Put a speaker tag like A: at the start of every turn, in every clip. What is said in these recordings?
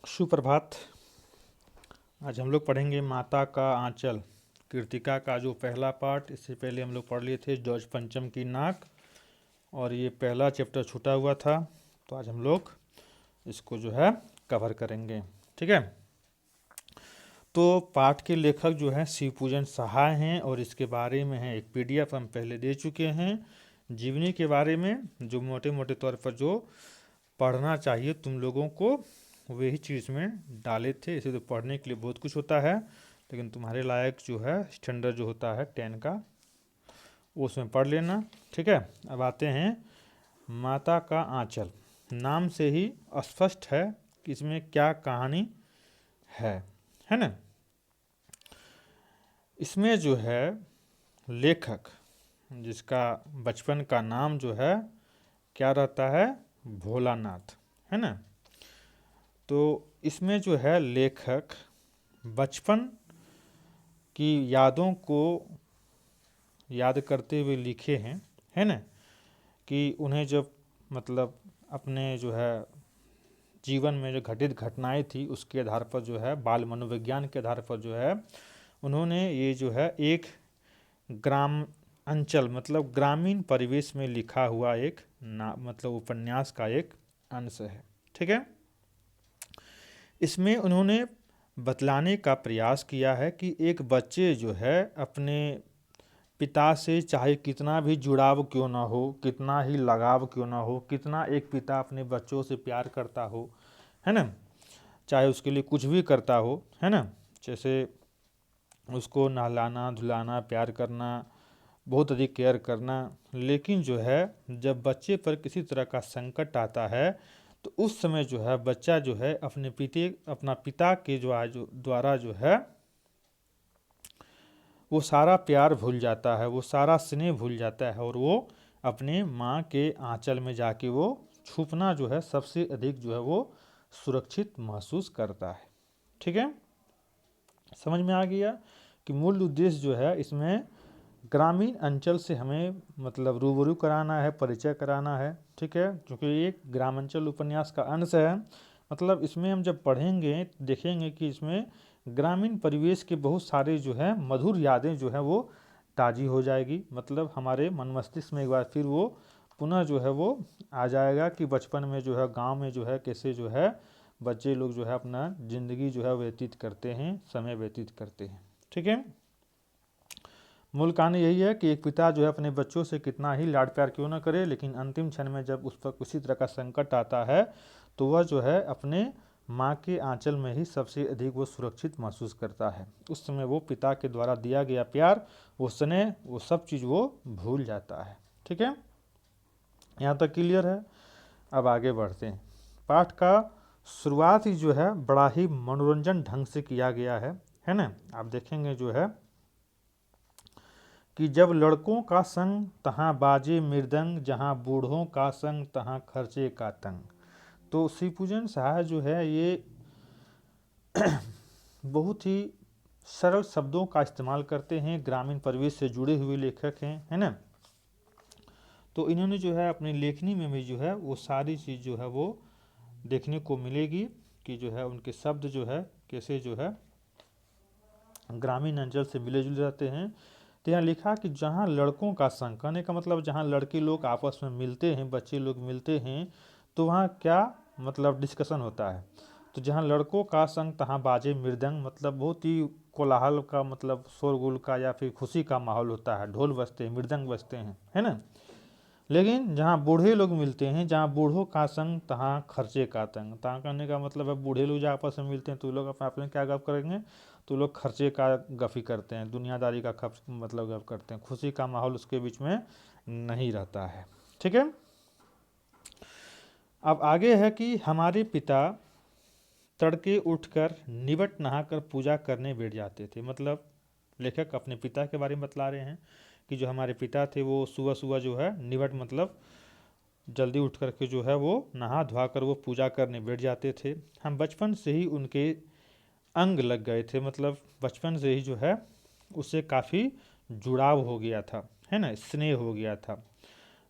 A: सुप्रभात। आज हम लोग पढ़ेंगे माता का आंचल कृतिका का जो पहला पार्ट। इससे पहले हम लोग पढ़ लिए थे जॉर्ज पंचम की नाक, और ये पहला चैप्टर छूटा हुआ था, तो आज हम लोग इसको जो है कवर करेंगे। ठीक है। तो पाठ के लेखक जो हैं शिवपूजन सहाय हैं, और इसके बारे में है एक पीडीएफ हम पहले दे चुके हैं जीवनी के बारे में, जो मोटे मोटे तौर पर जो पढ़ना चाहिए तुम लोगों को वही चीज़ में डाले थे। इसे तो पढ़ने के लिए बहुत कुछ होता है, लेकिन तुम्हारे लायक जो है स्टैंडर्ड जो होता है 10 का, वो उसमें पढ़ लेना। ठीक है। अब आते हैं माता का आंचल। नाम से ही स्पष्ट है कि इसमें क्या कहानी है ना। इसमें जो है लेखक, जिसका बचपन का नाम जो है क्या रहता है, भोलानाथ, है ना। तो इसमें जो है लेखक बचपन की यादों को याद करते हुए लिखे हैं, है ना, कि उन्हें जब मतलब अपने जो है जीवन में जो घटित घटनाएं थी उसके आधार पर जो है बाल मनोविज्ञान के आधार पर जो है उन्होंने ये जो है एक ग्राम अंचल मतलब ग्रामीण परिवेश में लिखा हुआ एक मतलब उपन्यास का एक अंश है। ठीक है। इसमें उन्होंने बतलाने का प्रयास किया है कि एक बच्चे जो है अपने पिता से चाहे कितना भी जुड़ाव क्यों ना हो, कितना ही लगाव क्यों ना हो, कितना एक पिता अपने बच्चों से प्यार करता हो, है ना, चाहे उसके लिए कुछ भी करता हो, है ना, जैसे उसको नहलाना धुलाना प्यार करना, बहुत अधिक केयर करना, लेकिन जो है जब बच्चे पर किसी तरह का संकट आता है तो उस समय जो है बच्चा जो है अपना पिता के द्वारा जो है वो सारा प्यार भूल जाता है, वो सारा स्नेह भूल जाता है, और वो अपने माँ के आंचल में जाके वो छुपना जो है सबसे अधिक जो है वो सुरक्षित महसूस करता है। ठीक है। समझ में आ गया कि मूल उद्देश्य जो है इसमें ग्रामीण अंचल से हमें मतलब रूबरू कराना है, परिचय कराना है। ठीक है। क्योंकि ये ग्रामांचल उपन्यास का अंश है, मतलब इसमें हम जब पढ़ेंगे देखेंगे कि इसमें ग्रामीण परिवेश के बहुत सारे जो है मधुर यादें जो है वो ताज़ी हो जाएगी। मतलब हमारे मन मस्तिष्क में एक बार फिर वो पुनः जो है वो आ जाएगा कि बचपन में जो है गांव में जो है कैसे जो है बच्चे लोग जो है अपना ज़िंदगी जो है व्यतीत करते हैं, समय व्यतीत करते हैं। ठीक है। मूल कहानी यही है कि एक पिता जो है अपने बच्चों से कितना ही लाड प्यार क्यों ना करे, लेकिन अंतिम क्षण में जब उस पर किसी तरह का संकट आता है तो वह जो है अपने माँ के आंचल में ही सबसे अधिक वो सुरक्षित महसूस करता है। उस समय वो पिता के द्वारा दिया गया प्यार, वो स्नेह, वो सब चीज़ वो भूल जाता है। ठीक है। यहाँ तक क्लियर है। अब आगे बढ़ते हैं। पाठ का शुरुआत ही जो है बड़ा ही मनोरंजन ढंग से किया गया है ना। आप देखेंगे जो है कि जब लड़कों का संग तहाँ बाजे मृदंग, जहाँ बूढ़ों का संग तहाँ खर्चे का तंग। तो शिवपूजन सहाय जो है ये बहुत ही सरल शब्दों का इस्तेमाल करते हैं, ग्रामीण परिवेश से जुड़े हुए लेखक हैं, है ना। तो इन्होंने जो है अपनी लेखनी में भी जो है वो सारी चीज़ जो है वो देखने को मिलेगी कि जो है उनके शब्द जो है कैसे जो है ग्रामीण अंचल से मिले जुले रहते हैं। तो यहाँ लिखा कि जहाँ लड़कों का संग, कहने का मतलब जहाँ लड़के लोग आपस में मिलते हैं, बच्चे लोग मिलते हैं, तो वहाँ क्या मतलब डिस्कशन होता है। तो जहाँ लड़कों का संग तहाँ बाजे मृदंग, मतलब बहुत ही कोलाहल का मतलब शोरगुल का या फिर खुशी का माहौल होता है, ढोल बजते हैं, मृदंग बजते हैं, है ना। लेकिन जहाँ बूढ़े लोग मिलते हैं, जहाँ बूढ़ों का संग तहाँ खर्चे का तंग। तहाँ कहने का मतलब है बूढ़े लोग जहाँ आपस में मिलते हैं तो लोग अपने आपस में क्या गप करेंगे, तो लोग खर्चे का गफी करते हैं, दुनियादारी का खप मतलब गप करते हैं, खुशी का माहौल उसके बीच में नहीं रहता है। ठीक है। अब आगे है कि हमारे पिता तड़के उठकर निवट नहाकर पूजा करने बैठ जाते थे। मतलब लेखक अपने पिता के बारे में बतला रहे हैं कि जो हमारे पिता थे वो सुबह सुबह जो है निवट मतलब जल्दी उठ करके जो है वो नहा धोआ कर वो पूजा करने बैठ जाते थे। हम बचपन से ही उनके अंग लग गए थे, मतलब बचपन से ही जो है उससे काफ़ी जुड़ाव हो गया था, है ना, स्नेह हो गया था।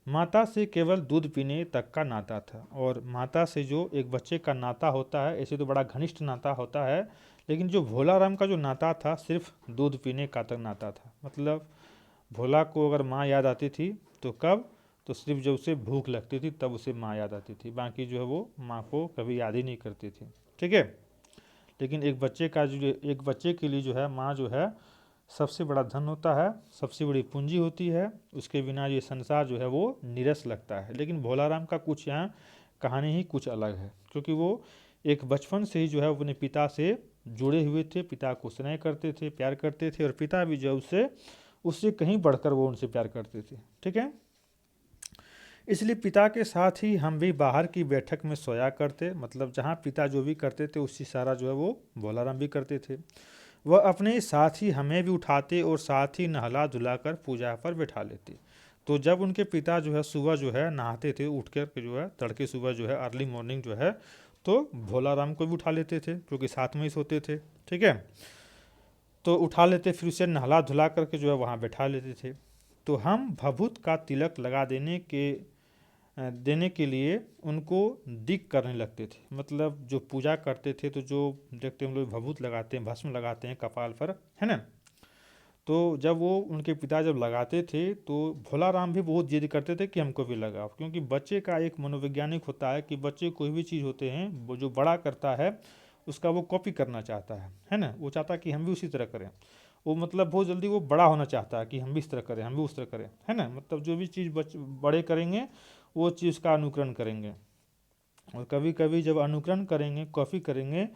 A: माता से केवल दूध पीने तक का नाता था। और माता से जो एक बच्चे का नाता होता है, ऐसे तो बड़ा घनिष्ठ नाता होता है, लेकिन जो भोला राम का जो नाता था सिर्फ दूध पीने का तक नाता था। मतलब भोला को अगर माँ याद आती थी तो कब, तो सिर्फ जब उसे भूख लगती थी तब उसे माँ याद आती थी, बाकी जो है वो माँ को कभी याद ही नहीं करती थी। ठीक है। लेकिन एक बच्चे के लिए जो है माँ जो है सबसे बड़ा धन होता है, सबसे बड़ी पूंजी होती है। उसके बिना ये संसार जो है वो नीरस लगता है। लेकिन भोलाराम का कुछ यहाँ कहानी ही कुछ अलग है, क्योंकि वो एक बचपन से ही जो है अपने पिता से जुड़े हुए थे, पिता को स्नेह करते थे, प्यार करते थे, और पिता भी जो उससे उससे कहीं बढ़कर वो उनसे प्यार करते थे। ठीक है। इसलिए पिता के साथ ही हम भी बाहर की बैठक में सोया करते, मतलब जहाँ पिता जो भी करते थे उसी सारा जो है वो भोलाराम भी करते थे। वह अपने साथ ही हमें भी उठाते और साथ ही नहला धुलाकर पूजा पर बैठा लेते। तो जब उनके पिता जो है सुबह जो है नहाते थे, उठ कर के जो है तड़के सुबह जो है अर्ली मॉर्निंग जो है, तो भोलाराम को भी उठा लेते थे, क्योंकि साथ में ही सोते थे। ठीक है। तो उठा लेते, फिर उसे नहला धुला करके जो है वहाँ बैठा लेते थे। तो हम भभूत का तिलक लगा देने के लिए उनको दिक करने लगते थे। मतलब जो पूजा करते थे तो जो देखते हम लोग भभूत लगाते हैं, भस्म लगाते हैं कपाल पर, है ना। तो जब वो उनके पिता जब लगाते थे तो भोला राम भी बहुत जिद करते थे कि हमको भी लगाओ, क्योंकि बच्चे का एक मनोवैज्ञानिक होता है कि बच्चे कोई भी चीज़ होते हैं वो जो बड़ा करता है उसका वो कॉपी करना चाहता है ना। वो चाहता है कि हम भी उसी तरह करें। वो मतलब बहुत जल्दी वो बड़ा होना चाहता है कि हम भी इस तरह करें, हम भी उस तरह करें, है ना। मतलब जो भी चीज़ बड़े करेंगे वो चीज़ का अनुकरण करेंगे। और कभी कभी जब अनुकरण करेंगे, कॉपी करेंगे,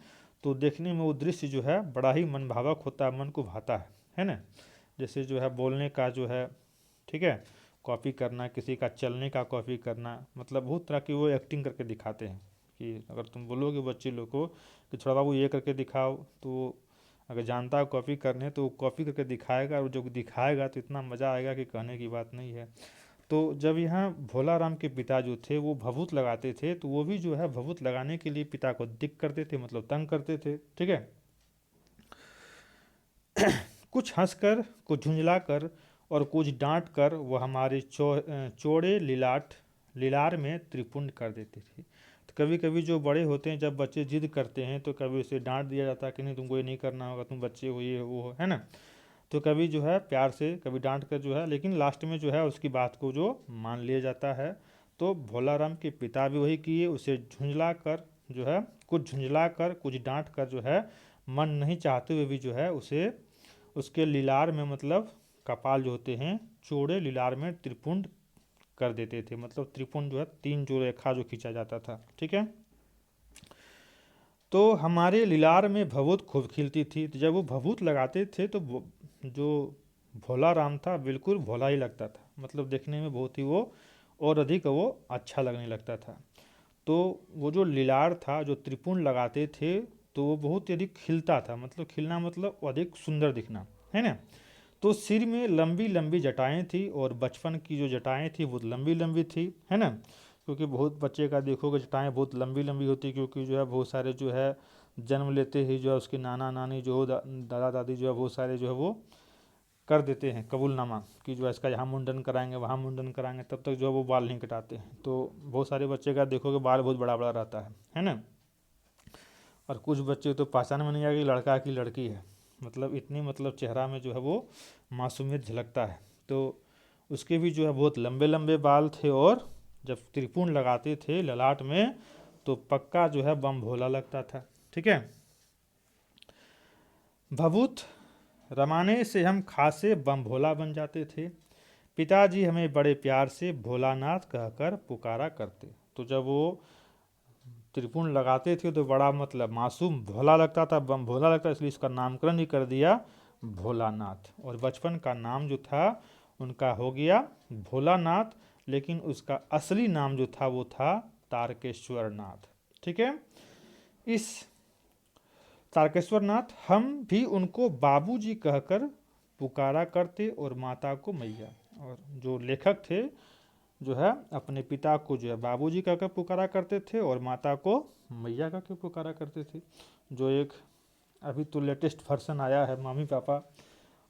A: तो देखने में वो दृश्य जो है बड़ा ही मनभावक होता है, मन को भाता है ना। जैसे जो है बोलने का जो है, ठीक है, कॉपी करना, किसी का चलने का कॉपी करना, मतलब बहुत तरह की वो एक्टिंग करके दिखाते हैं। कि अगर तुम बोलोगे बच्चे लोग को कि थोड़ा बाबू ये करके दिखाओ, तो अगर जानता है कॉपी करने तो कॉपी करके दिखाएगा, और जो दिखाएगा तो इतना मज़ा आएगा कि कहने की बात नहीं है। तो जब यहाँ भोला राम के पिता जो थे वो भभूत लगाते थे, तो वो भी जो है भभूत लगाने के लिए पिता को दिक करते थे, मतलब तंग करते थे। ठीक है। कुछ हंसकर, कुछ झुंझलाकर और कुछ डांट कर वह हमारे चौड़े लीलार में त्रिपुंड कर देते थे। तो कभी कभी जो बड़े होते हैं जब बच्चे जिद करते हैं तो कभी उसे डांट दिया जाता है कि नहीं तुमको ये नहीं करना होगा, तुम बच्चे हो, ये वो हो, है ना। तो कभी जो है प्यार से, कभी डांट कर जो है, लेकिन लास्ट में जो है उसकी बात को जो मान लिया जाता है। तो भोलाराम के पिता भी वही किए, उसे झुंझला कर जो है, कुछ झुंझला कर कुछ डांट कर जो है, मन नहीं चाहते हुए भी जो है उसे उसके लीलार में, मतलब कपाल जो होते हैं चौड़े लीलार में त्रिपुंड कर देते थे। मतलब त्रिपुंड जो है तीन जो रेखा जो खींचा जाता था। ठीक है। तो हमारे लीलार में भभूत खूब खिलती थी। तो जब वो भभूत लगाते थे तो जो भोला राम था बिल्कुल भोला ही लगता था, मतलब देखने में बहुत ही वो और अधिक वो अच्छा लगने लगता था। तो वो जो लीलार था, जो त्रिपुंड लगाते थे, तो वो बहुत ही अधिक खिलता था, मतलब खिलना मतलब अधिक सुंदर दिखना, है ना। तो सिर में लंबी लंबी जटाएं थी, और बचपन की जो जटाएं थी बहुत लंबी लंबी थी, है ना। क्योंकि बहुत बच्चे का देखोगे जटाएं बहुत लंबी लंबी होती, क्योंकि जो है बहुत सारे जो है जन्म लेते ही जो है उसके नाना नानी जो हो, दादा दादी जो है बहुत सारे जो है वो कर देते हैं कबूलनामा कि जो है इसका यहाँ मुंडन कराएंगे, वहाँ मुंडन कराएंगे, तब तक जो है वो बाल नहीं कटाते हैं। तो बहुत सारे बच्चे का देखोगे बाल बहुत बड़ा बड़ा रहता है ना। और कुछ बच्चे तो पहचान में नहीं आएगी लड़का की लड़की है, मतलब इतनी, मतलब चेहरा में जो है वो मासूमियत झलकता है। तो उसके भी जो है बहुत लंबे लंबे बाल थे, और जब त्रिपुंड लगाते थे ललाट में तो पक्का जो है बम भोला लगता था। ठीक है। भभूत रमाने से हम खासे बम भोला बन जाते थे। पिताजी हमें बड़े प्यार से भोलानाथ कहकर पुकारा करते। तो जब वो त्रिपुंड लगाते थे तो बड़ा मतलब मासूम भोला लगता था, बम भोला लगता, इसलिए इसका नामकरण ही कर दिया भोलानाथ। और बचपन का नाम जो था उनका हो गया भोलानाथ, लेकिन उसका असली नाम जो था वो था तारकेश्वर नाथ। ठीक है। इस तारकेश्वर नाथ हम भी उनको बाबूजी कहकर पुकारा करते, और माता को मैया। और जो लेखक थे जो है अपने पिता को जो है बाबूजी कहकर पुकारा करते थे, और माता को मैया कहकर पुकारा करते थे। जो एक अभी तो लेटेस्ट वर्जन आया है मम्मी पापा,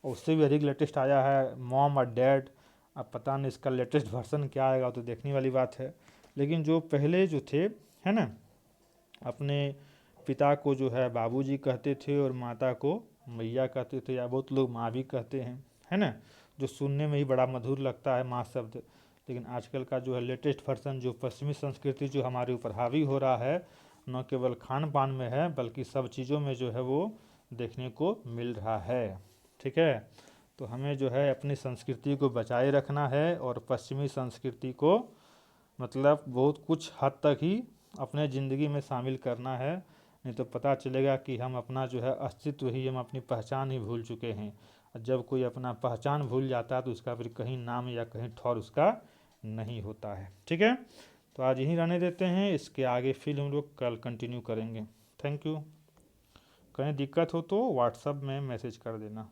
A: और उससे भी अधिक लेटेस्ट आया है मॉम और डैड। अब पता नहीं इसका लेटेस्ट वर्जन क्या आएगा, तो देखने वाली बात है। लेकिन जो पहले जो थे, है ना, अपने पिता को जो है बाबूजी कहते थे और माता को मैया कहते थे, या बहुत लोग माँ भी कहते हैं, है ना, जो सुनने में ही बड़ा मधुर लगता है माँ शब्द। लेकिन आजकल का जो है लेटेस्ट वर्जन, जो पश्चिमी संस्कृति जो हमारे ऊपर हावी हो रहा है, न केवल खान पान में है बल्कि सब चीज़ों में जो है वो देखने को मिल रहा है। ठीक है, तो हमें जो है अपनी संस्कृति को बचाए रखना है और पश्चिमी संस्कृति को मतलब बहुत कुछ हद तक ही अपने ज़िंदगी में शामिल करना है, नहीं तो पता चलेगा कि हम अपना जो है अस्तित्व ही, हम अपनी पहचान ही भूल चुके हैं। जब कोई अपना पहचान भूल जाता है तो उसका फिर कहीं नाम या कहीं ठौर उसका नहीं होता है। ठीक है, तो आज यहीं रहने देते हैं, इसके आगे फिर हम लोग कल कंटिन्यू करेंगे। Thank you. कहीं दिक्कत हो तो व्हाट्सएप में मैसेज कर देना।